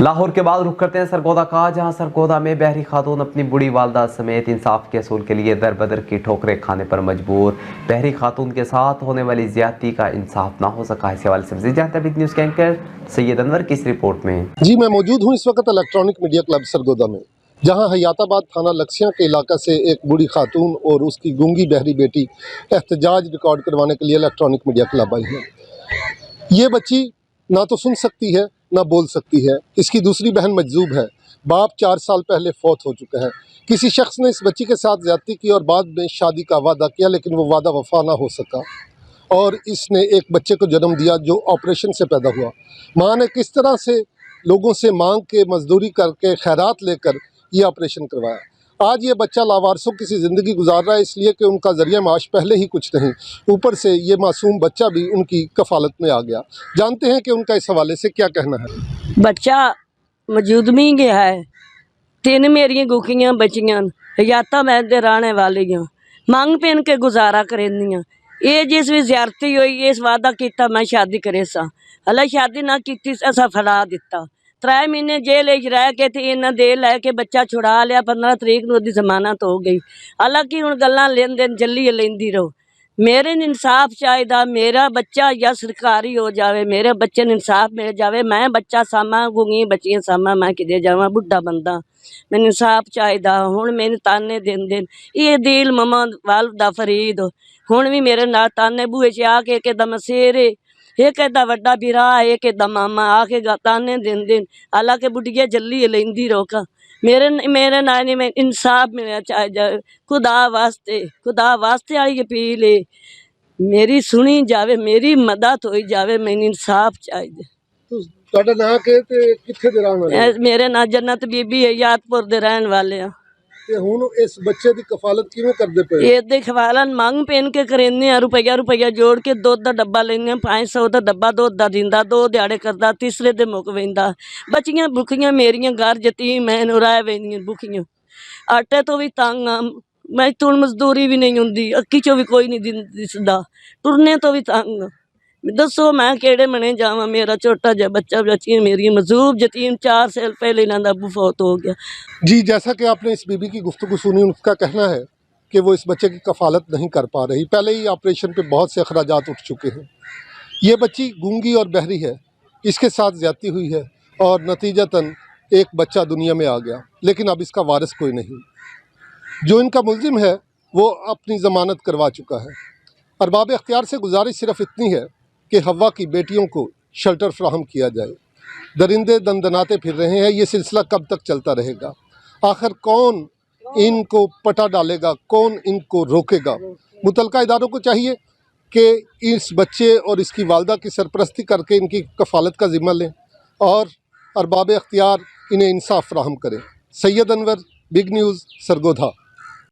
लाहौर के बाद रुख करते हैं सरगोदा का, जहां सरगोदा में बहरी खातून अपनी बूढ़ी वालदा समेत इंसाफ के असूल के लिए दर बदर की ठोकरें खाने पर मजबूर। बहरी खातून के साथ होने वाली ज्यादती का इंसाफ ना हो सका। इस हवाले से मज़ीद जानते हैं बिग न्यूज़ के एंकर सैयद अनवर की इस रिपोर्ट में। जी, मैं मौजूद हूँ इस वक्त इलेक्ट्रॉनिक मीडिया क्लब सरगोदा में, जहाँ हयाताबाद थाना लक्सियाँ के इलाका से एक बूढ़ी खातून और उसकी गूंगी बहरी बेटी एहतजाज रिकॉर्ड करवाने के लिए इलेक्ट्रॉनिक मीडिया क्लब आई है। ये बच्ची ना तो सुन सकती है ना बोल सकती है। इसकी दूसरी बहन मजजूब है। बाप 4 साल पहले फौत हो चुका है। किसी शख्स ने इस बच्ची के साथ ज्यादती की और बाद में शादी का वादा किया, लेकिन वो वादा वफा ना हो सका और इसने एक बच्चे को जन्म दिया जो ऑपरेशन से पैदा हुआ। माँ ने किस तरह से लोगों से मांग के मजदूरी करके खैरात लेकर ये ऑपरेशन करवाया। आज ये बच्चा लावारसों की सी ज़िंदगी गुजार रहा है, इसलिए कि उनका ज़रिया माश पहले ही कुछ नहीं, ऊपर से ये मासूम बच्चा भी उनकी कफालत में आ गया। जानते हैं कि उनका इस हवाले से क्या कहना है। बच्चा मौजूद नहीं गया है। 3 मेरियां गुखियां बचियां हयाता मैं दे रहने वालियां मंग पेन के गुजारा करेंदियां। ये जिस भी ज्यारती हुई इस वादा किया मैं शादी करे सा, हला शादी ना की असा फड़ा दिता। 3 महीने जेल रह के इन्हें दे लैके बच्चा छुड़ा लिया। 15 तरीक नूं दी जमानत हो गई। हालांकि हुण गल्लां लेन देन जल्ली लेंदी रहो। मेरे इंसाफ चाहिए, मेरा बच्चा या सरकारी हो जाए, मेरे बच्चे ने इंसाफ मिल जाए। मैं बच्चा सामा गूंगी बच्चियां सामा, मैं किते जावां, बुढ़ा बंदा, मैंने इंसाफ चाहिए। हुण मैंने ताने दिन दिन ये दिल ममा वालदा फरीद हुण भी मेरे नाल ताने बूहे च आके कहदा मसेरे, ये कहदा वड्डा बिरा, ये कहदा मामा, आके ताने दिन दिन। हालांकि बुढ़िया जल्ली लेंदी रोका। मेरे नानी में इंसाफ मिलना चाहिए। खुदा वास्ते वाली अपील है, मेरी सुनी जावे, मेरी मदद हो जावे, मैंने इंसाफ चाहिए। ਤੁਹਾਡਾ ਨਾਂ ਤੇ ਕਿੱਥੇ ਦੇ ਰਹਿਣ ਵਾਲੇ ਹੋ? मेरे ना जन्नत बीबी है, यादपुर दे रहन वाले हैं। ਤੇ ਹੁਣ ਇਸ ਬੱਚੇ ਦੀ ਕਫਾਲਤ ਕਿਵੇਂ ਕਰਦੇ ਪਏ? ये दिखवालन मांग पेन के करेंगे, रुपया जोड़ के दूध का डब्बा लेंगे, 500 का डब्बा दूध का दिंदा, 2 दिहाड़े करता, तीसरे दिन मुक वेंदा। बच्चियां भुखियां मेरियां घर यतीम मैन राह वेंदियां भुखियां। आटे तो भी तंग आ मैं, तुण मजदूरी भी नहीं हुंदी, अक्की चो भी कोई नहीं दिसदा, टुरने तो भी तंग। दसो मैं केड़े मने जावां, मेरा छोटा जिहा बच्चा, बच्चियां मेरियां मजूब यतीम, 4 साल पहले इन्हां दा अब्बू फौत हो गया। जी, जैसा कि आपने इस बीबी की गुफ्तगू सुनी, उनका कहना है कि वो इस बच्चे की कफालत नहीं कर पा रही। पहले ही ऑपरेशन पे बहुत से अखराजात उठ चुके हैं। ये बच्ची गूंगी और बहरी है, इसके साथ ज्यादती हुई है और नतीजतन एक बच्चा दुनिया में आ गया, लेकिन अब इसका वारिस कोई नहीं। जो इनका मुल्जिम है वो अपनी ज़मानत करवा चुका है। अरबाब इख्तियार से गुजारिश सिर्फ इतनी है कि हवा की बेटियों को शेल्टर फ्राहम किया जाए। दरिंदे दंदनाते फिर रहे हैं, ये सिलसिला कब तक चलता रहेगा? आखिर कौन इनको पटा डालेगा, कौन इनको रोकेगा? मुतलका इदारों को चाहिए कि इस बच्चे और इसकी वालदा की सरपरस्ती करके इनकी कफालत का ज़िम्मा लें और अरबाब इख्तियार इन्हें इंसाफ फ्राहम करें। Syed Anwar, big news, Sargodha.